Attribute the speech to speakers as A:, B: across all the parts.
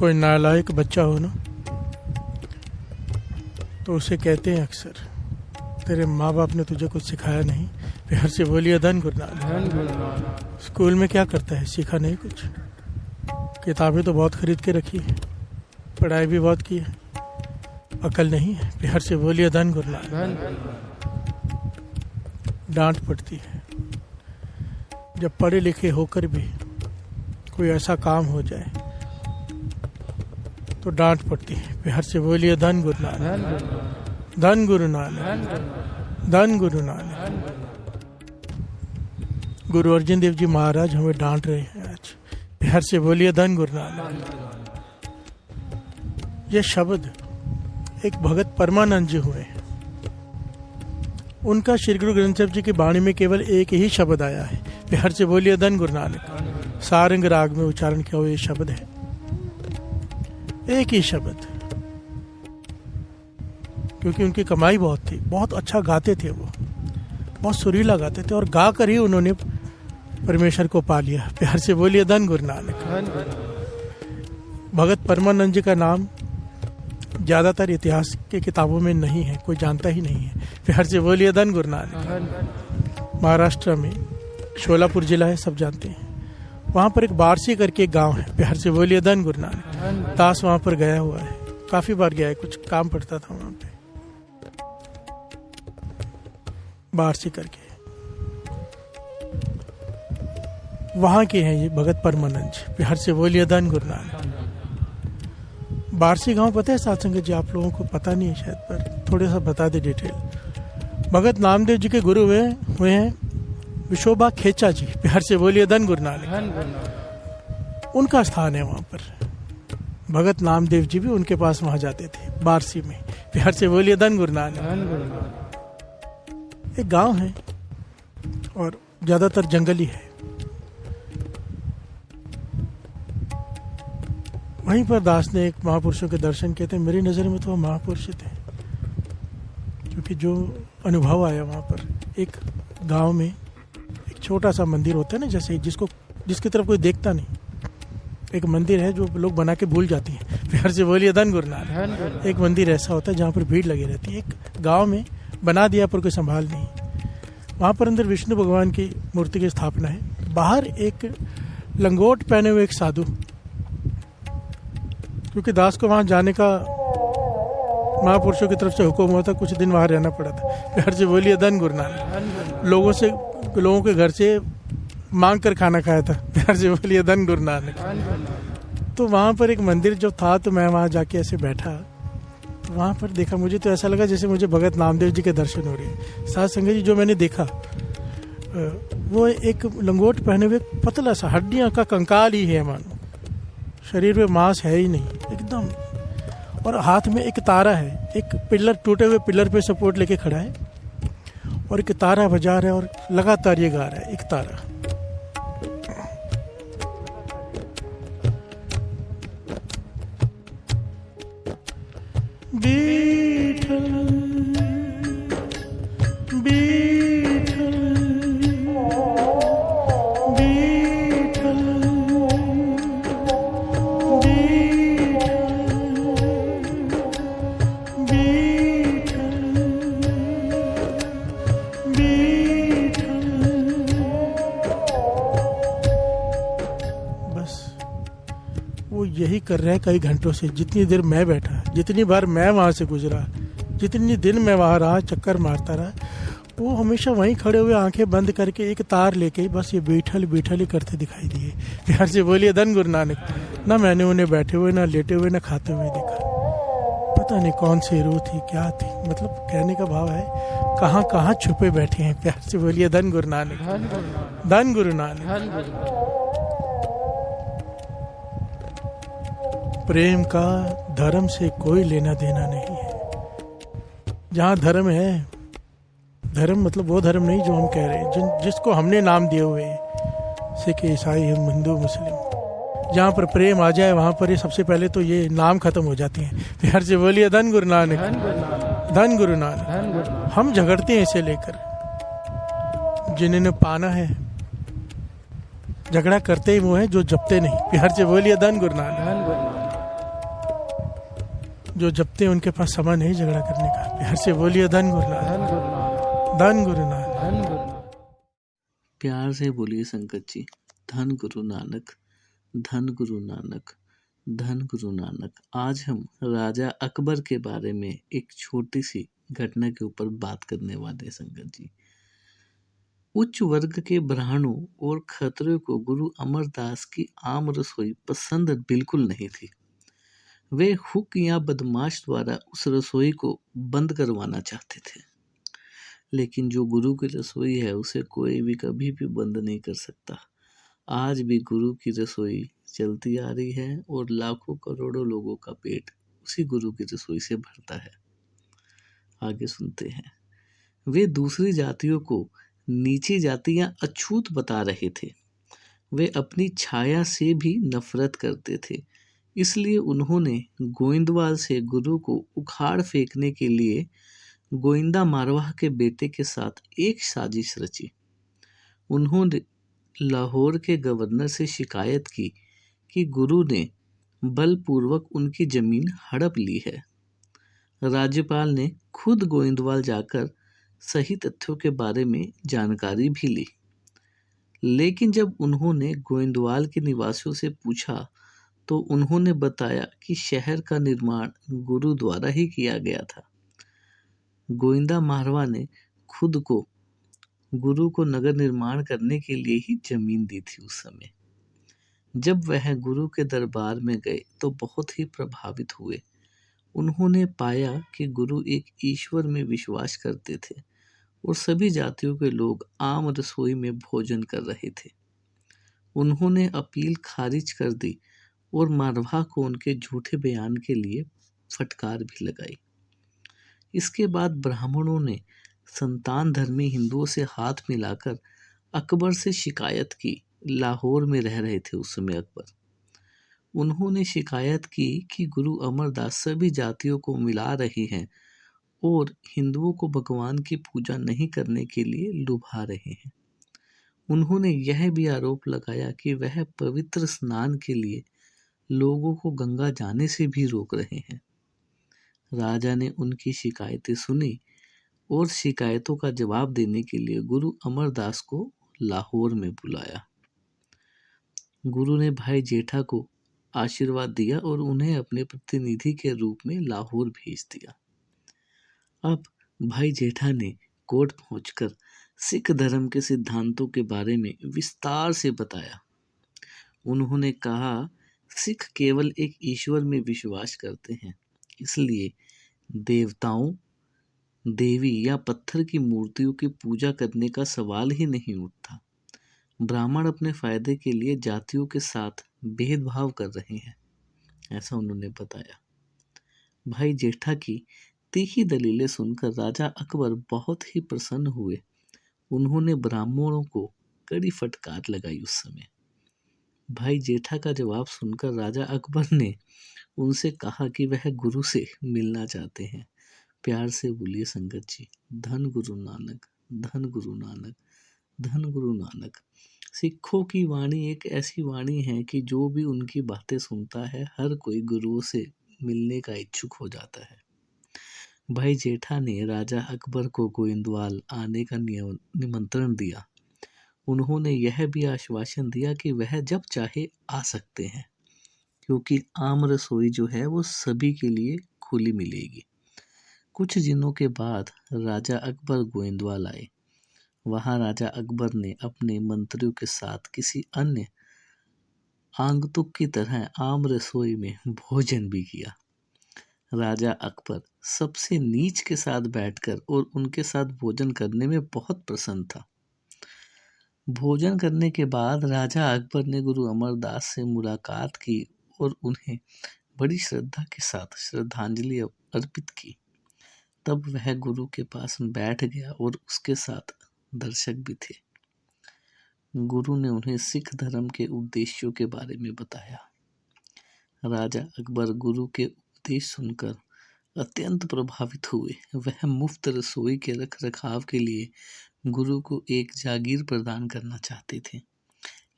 A: कोई नालायक बच्चा हो ना, तो उसे कहते हैं अक्सर, तेरे माँ बाप ने तुझे कुछ सिखाया नहीं। प्यार से बोलिए धन गुरु नानक। स्कूल में क्या करता है, सीखा नहीं कुछ। किताबें तो बहुत खरीद के रखी है, पढ़ाई भी बहुत की है, अकल नहीं है। प्यार से बोलिए धन गुरु नानक। डांट पड़ती है जब पढ़े लिखे होकर भी कोई ऐसा काम हो जाए तो डांट पड़ती है। प्यार से बोलिए धन गुरु नानक। धन गुरु नानक। धन गुरु नानक। गुरु अर्जन देव जी महाराज हमें डांट रहे हैं आज। प्यार से बोलिए धन गुरु नानक। ये शब्द एक भगत परमानंद जी हुए, उनका श्री गुरु ग्रंथ साहिब जी की वाणी में केवल एक ही शब्द आया है। प्यार से बोलिए धन गुरु नानक। सारंग राग में उच्चारण किया हुआ ये शब्द है, एक ही शब्द। क्योंकि उनकी कमाई बहुत थी, बहुत अच्छा गाते थे वो, बहुत सुरीला गाते थे, और गाकर ही उन्होंने परमेश्वर को पा लिया। प्यार से बोलिए धन गुरु नानक। भगत परमानंद जी का नाम ज्यादातर इतिहास के किताबों में नहीं है, कोई जानता ही नहीं है। प्यार से बोलिए धन गुरु नानक। महाराष्ट्र में शोलापुर जिला है, सब जानते हैं। वहाँ पर एक बारसी करके एक गांव है। प्यार से बोलिए धन गुरु नानक। दास वहाँ पर गया हुआ है, काफी बार गया है, कुछ काम पड़ता था वहाँ पे। बारसी करके वहाँ के हैं ये भगत परमानंद जी। प्यार से बोलिए धन गुरु नानक। बारसी गांव पता है साथ संगत जी, आप लोगों को पता नहीं है शायद, पर थोड़ा सा बता दे डिटेल। भगत नामदेव जी के गुरु हुए हैं विशोबा खेचा जी। प्यार से बोलिए धन गुरु नानक। उनका स्थान है वहां पर। भगत नामदेव जी भी उनके पास वहां जाते थे, बारसी में। प्यार से बोलिए धन गुरु नानक। एक गांव है और ज्यादातर जंगली है। वहीं पर दास ने एक महापुरुषों के दर्शन किए थे। मेरी नज़र में तो वो महापुरुष थे, क्योंकि जो अनुभव आया वहाँ पर, एक गांव में एक छोटा सा मंदिर होता है ना, जैसे जिसकी तरफ कोई देखता नहीं, एक मंदिर है जो लोग बना के भूल जाती हैं। प्यार से बोलिए धन गुरु नानक। एक मंदिर ऐसा होता है जहाँ पर भीड़ लगी रहती है, एक गाँव में बना दिया पर कोई संभाल नहीं। वहाँ पर अंदर विष्णु भगवान की मूर्ति की स्थापना है। बाहर एक लंगोट पहने हुए एक साधु, क्योंकि दास को वहां जाने का महापुरुषों की तरफ से हुक्म हुआ था, कुछ दिन वहां रहना पड़ा था। प्यार से बोलिए धन गुरु नानक। लोगों के घर से मांग कर खाना खाया था। प्यार से बोलिए धन गुरु नानक। तो वहां पर एक मंदिर जो था, तो मैं वहां जाके ऐसे बैठा, तो वहां पर देखा, मुझे तो ऐसा लगा जैसे मुझे भगत नामदेव जी के दर्शन हो रहे हैं। साथ संगत जी, जो मैंने देखा वो एक लंगोट पहने हुए पतला सा हड्डियां का कंकाल ही है, मानो शरीर में मांस है ही नहीं एकदम। और हाथ में एक तारा है, एक पिलर, टूटे हुए पिलर पे सपोर्ट लेके खड़ा है, और एक तारा बजा रहा है और लगातार ये गा रहा है, एक तारा। बीठल बीठल यही कर रहे हैं कई घंटों से। जितनी देर मैं बैठा, जितनी बार मैं वहां से गुजरा, जितनी दिन मैं वहां रहा, चक्कर मारता रहा, वो हमेशा वहीं खड़े हुए आंखें बंद करके एक तार लेके बस ये बैठल बैठल ही करते दिखाई दिए। प्यार से बोलिए धन गुरु नानक। ना मैंने उन्हें बैठे हुए, ना लेटे हुए, ना खाते हुए देखा। पता नहीं कौन सी रूह थी, क्या थी। मतलब कहने का भाव है कहाँ कहाँ छुपे बैठे हैं। प्यार से बोलिए धन गुरु नानक। धन गुरु नानक। प्रेम का धर्म से कोई लेना देना नहीं है। जहाँ धर्म है, धर्म मतलब वो धर्म नहीं जो हम कह रहे हैं, जिसको हमने नाम दिए हुए हैं, सिख, ईसाई, हिंदू, मुस्लिम। जहाँ पर प्रेम आ जाए वहाँ पर ये सबसे पहले तो ये नाम खत्म हो जाते हैं। प्यार से बोलिए धन गुरु नानक। धन गुरु नानक। हम झगड़ते हैं इसे लेकर, जिन्हें पाना है झगड़ा करते ही वो है जो जपते नहीं। प्यार से बोलिए धन गुरु नानक। जो जपते हैं उनके पास समय नहीं झगड़ा करने का। प्यार से बोलिए धन गुरु नानक, धन गुरु नानक।
B: प्यार से बोलिए संकट जी, धन गुरु नानक, धन गुरु नानक, धन गुरु नानक। आज हम राजा अकबर के बारे में एक छोटी सी घटना के ऊपर बात करने वाले हैं संकट जी। उच्च वर्ग के ब्राह्मणों और खत्रियों को गुरु अमरदास की आम रसोई पसंद बिल्कुल नहीं थी। वे हुक या बदमाश द्वारा उस रसोई को बंद करवाना चाहते थे, लेकिन जो गुरु की रसोई है उसे कोई भी कभी भी बंद नहीं कर सकता। आज भी गुरु की रसोई चलती आ रही है और लाखों करोड़ों लोगों का पेट उसी गुरु की रसोई से भरता है। आगे सुनते हैं। वे दूसरी जातियों को नीची जातियां अछूत बता रहे थे। वे अपनी छाया से भी नफरत करते थे। इसलिए उन्होंने गोइंदवाल से गुरु को उखाड़ फेंकने के लिए गोइंदा मारवाह के बेटे के साथ एक साजिश रची। उन्होंने लाहौर के गवर्नर से शिकायत की कि गुरु ने बलपूर्वक उनकी जमीन हड़प ली है। राज्यपाल ने खुद गोइंदवाल जाकर सही तथ्यों के बारे में जानकारी भी ली, लेकिन जब उन्होंने गोइंदवाल के निवासियों से पूछा तो उन्होंने बताया कि शहर का निर्माण गुरु द्वारा ही किया गया था। गोइंदा मारवा ने खुद को गुरु को नगर निर्माण करने के लिए ही जमीन दी थी। उस समय जब वह गुरु के दरबार में गए तो बहुत ही प्रभावित हुए। उन्होंने पाया कि गुरु एक ईश्वर में विश्वास करते थे और सभी जातियों के लोग आम रसोई में भोजन कर रहे थे। उन्होंने अपील खारिज कर दी और मारवाह को उनके झूठे बयान के लिए फटकार भी लगाई। इसके बाद ब्राह्मणों ने संतान धर्मी हिंदुओं से हाथ मिलाकर अकबर से शिकायत की। लाहौर में रह रहे थे उस समय अकबर। उन्होंने शिकायत की कि गुरु अमरदास सभी जातियों को मिला रहे हैं और हिंदुओं को भगवान की पूजा नहीं करने के लिए लुभा रहे हैं। उन्होंने यह भी आरोप लगाया कि वह पवित्र स्नान के लिए लोगों को गंगा जाने से भी रोक रहे हैं। राजा ने उनकी शिकायतें सुनी और शिकायतों का जवाब देने के लिए गुरु अमरदास को लाहौर में बुलाया। गुरु ने भाई जेठा को आशीर्वाद दिया और उन्हें अपने प्रतिनिधि के रूप में लाहौर भेज दिया। अब भाई जेठा ने कोर्ट पहुंचकर सिख धर्म के सिद्धांतों के बारे में विस्तार से बताया। उन्होंने कहा, सिख केवल एक ईश्वर में विश्वास करते हैं, इसलिए देवताओं, देवी या पत्थर की मूर्तियों की पूजा करने का सवाल ही नहीं उठता। ब्राह्मण अपने फायदे के लिए जातियों के साथ भेदभाव कर रहे हैं, ऐसा उन्होंने बताया। भाई जेठा की तीखी दलीलें सुनकर राजा अकबर बहुत ही प्रसन्न हुए। उन्होंने ब्राह्मणों को कड़ी फटकार लगाई। उस समय भाई जेठा का जवाब सुनकर राजा अकबर ने उनसे कहा कि वह गुरु से मिलना चाहते हैं। प्यार से बोलिए संगत जी, धन गुरु नानक, धन गुरु नानक, धन गुरु नानक। सिखों की वाणी एक ऐसी वाणी है कि जो भी उनकी बातें सुनता है, हर कोई गुरुओं से मिलने का इच्छुक हो जाता है। भाई जेठा ने राजा अकबर को गोइंदवाल आने का निमंत्रण दिया। उन्होंने यह भी आश्वासन दिया कि वह जब चाहे आ सकते हैं, क्योंकि आम रसोई जो है वो सभी के लिए खुली मिलेगी। कुछ दिनों के बाद राजा अकबर गोइंदवाल आए। वहां राजा अकबर ने अपने मंत्रियों के साथ किसी अन्य आगंतुक की तरह आम रसोई में भोजन भी किया। राजा अकबर सबसे नीच के साथ बैठकर और उनके साथ भोजन करने में बहुत प्रसन्न था। भोजन करने के बाद राजा अकबर ने गुरु अमरदास से मुलाकात की और उन्हें बड़ी श्रद्धा के साथ श्रद्धांजलि अर्पित की। तब वह गुरु के पास बैठ गया और उसके साथ दर्शक भी थे। गुरु ने उन्हें सिख धर्म के उद्देश्यों के बारे में बताया। राजा अकबर गुरु के उपदेश सुनकर अत्यंत प्रभावित हुए। वह मुफ्त रसोई के रख रखाव के लिए गुरु को एक जागीर प्रदान करना चाहते थे,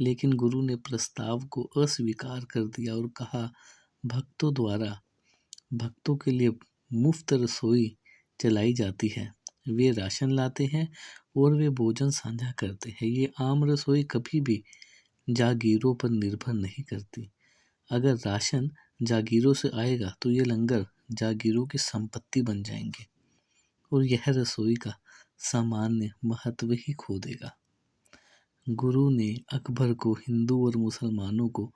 B: लेकिन गुरु ने प्रस्ताव को अस्वीकार कर दिया और कहा, भक्तों द्वारा भक्तों के लिए मुफ्त रसोई चलाई जाती है। वे राशन लाते हैं और वे भोजन साझा करते हैं। ये आम रसोई कभी भी जागीरों पर निर्भर नहीं करती। अगर राशन जागीरों से आएगा तो ये लंगर जागीरों की संपत्ति बन जाएंगे और यह रसोई का सामान्य महत्व ही खो देगा। गुरु ने अकबर को हिंदू और मुसलमानों को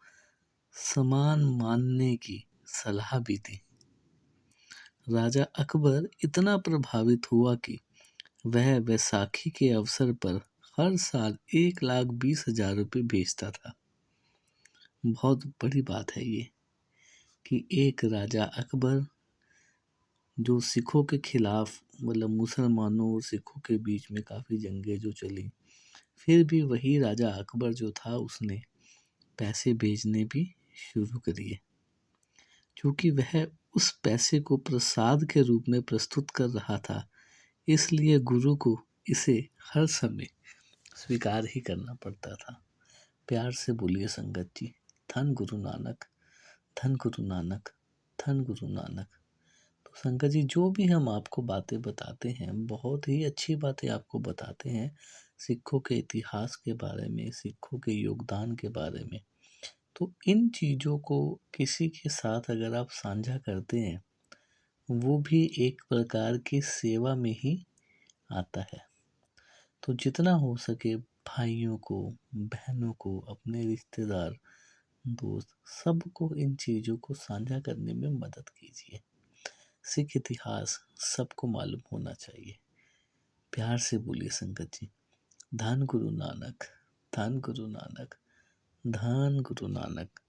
B: समान मानने की सलाह भी दी। राजा अकबर इतना प्रभावित हुआ कि वह बैसाखी के अवसर पर हर साल 1,20,000 रुपये भेजता था। बहुत बड़ी बात है ये कि एक राजा अकबर जो सिखों के खिलाफ, मतलब मुसलमानों और सिखों के बीच में काफ़ी जंगें जो चली, फिर भी वही राजा अकबर जो था उसने पैसे भेजने भी शुरू करिए, क्योंकि वह उस पैसे को प्रसाद के रूप में प्रस्तुत कर रहा था। इसलिए गुरु को इसे हर समय स्वीकार ही करना पड़ता था। प्यार से बोलिए संगत जी, धन गुरु नानक, धन गुरु नानक, धन गुरु नानक। तो संगत जी, जो भी हम आपको बातें बताते हैं, बहुत ही अच्छी बातें आपको बताते हैं सिखों के इतिहास के बारे में, सिखों के योगदान के बारे में। तो इन चीज़ों को किसी के साथ अगर आप साझा करते हैं, वो भी एक प्रकार की सेवा में ही आता है। तो जितना हो सके भाइयों को, बहनों को, अपने रिश्तेदार, दोस्त, सबको इन चीज़ों को साझा करने में मदद कीजिए। सिख इतिहास सबको मालूम होना चाहिए। प्यार से बोलिए संगत जी, धन गुरु नानक, धन गुरु नानक, धन गुरु नानक।